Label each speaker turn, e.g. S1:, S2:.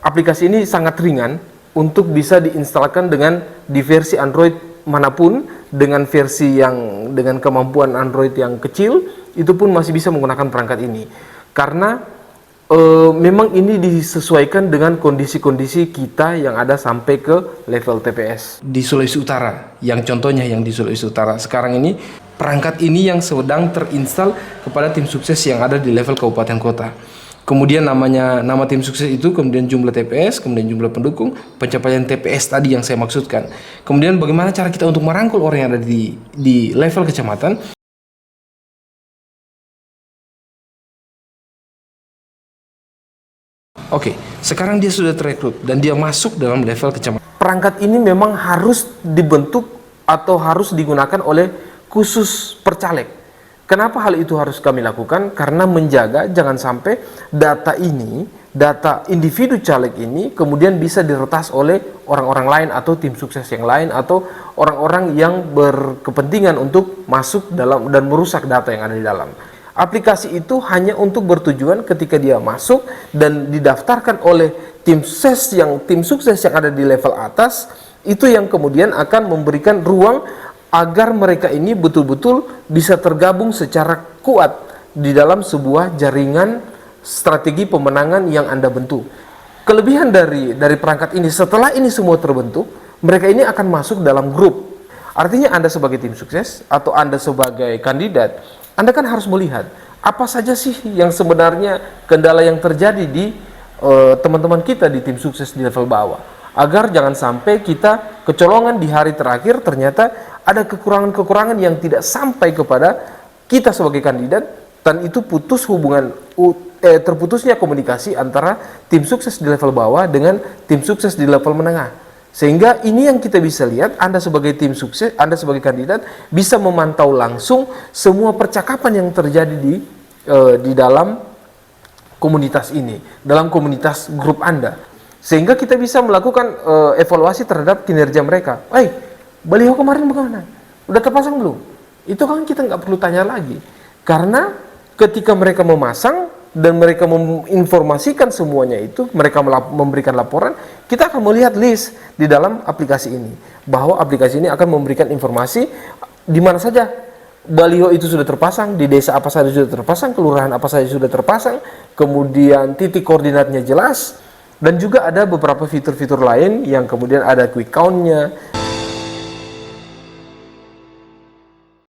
S1: aplikasi ini sangat ringan untuk bisa diinstalkan dengan di versi Android manapun, dengan versi yang dengan kemampuan Android yang kecil, itu pun masih bisa menggunakan perangkat ini. Karena memang ini disesuaikan dengan kondisi-kondisi kita yang ada sampai ke level TPS. Di Sulawesi Utara, yang contohnya yang di Sulawesi Utara sekarang ini, perangkat ini yang sedang terinstal kepada tim sukses yang ada di level kabupaten kota. Kemudian nama tim sukses itu, kemudian jumlah TPS, kemudian jumlah pendukung, pencapaian TPS tadi yang saya maksudkan. Kemudian bagaimana cara kita untuk merangkul orang yang ada di level kecamatan. Oke, sekarang dia sudah terekrut dan dia masuk dalam level kecamatan. Perangkat ini memang harus dibentuk atau harus digunakan oleh khusus percaleg. Kenapa hal itu harus kami lakukan? Karena menjaga jangan sampai data ini, data individu caleg ini kemudian bisa diretas oleh orang-orang lain atau tim sukses yang lain atau orang-orang yang berkepentingan untuk masuk dalam dan merusak data yang ada di dalam. Aplikasi itu hanya untuk bertujuan ketika dia masuk dan didaftarkan oleh tim sukses yang ada di level atas, itu yang kemudian akan memberikan ruang agar mereka ini betul-betul bisa tergabung secara kuat di dalam sebuah jaringan strategi pemenangan yang Anda bentuk. Kelebihan dari perangkat ini, setelah ini semua terbentuk, mereka ini akan masuk dalam grup. Artinya Anda sebagai tim sukses atau Anda sebagai kandidat, Anda kan harus melihat apa saja sih yang sebenarnya kendala yang terjadi di teman-teman kita di tim sukses di level bawah, agar jangan sampai kita kecolongan di hari terakhir ternyata ada kekurangan-kekurangan yang tidak sampai kepada kita sebagai kandidat, dan itu terputusnya komunikasi antara tim sukses di level bawah dengan tim sukses di level menengah. Sehingga ini yang kita bisa lihat, Anda sebagai tim sukses, Anda sebagai kandidat bisa memantau langsung semua percakapan yang terjadi di dalam komunitas ini, dalam komunitas grup Anda. Sehingga kita bisa melakukan evaluasi terhadap kinerja mereka. Baliho kemarin bagaimana? Udah terpasang belum? Itu kan kita nggak perlu tanya lagi. Karena ketika mereka memasang dan mereka menginformasikan semuanya itu, mereka memberikan laporan, kita akan melihat list di dalam aplikasi ini, bahwa aplikasi ini akan memberikan informasi di mana saja baliho itu sudah terpasang, di desa apa saja sudah terpasang, kelurahan apa saja sudah terpasang, kemudian titik koordinatnya jelas, dan juga ada beberapa fitur-fitur lain yang kemudian ada quick count-nya,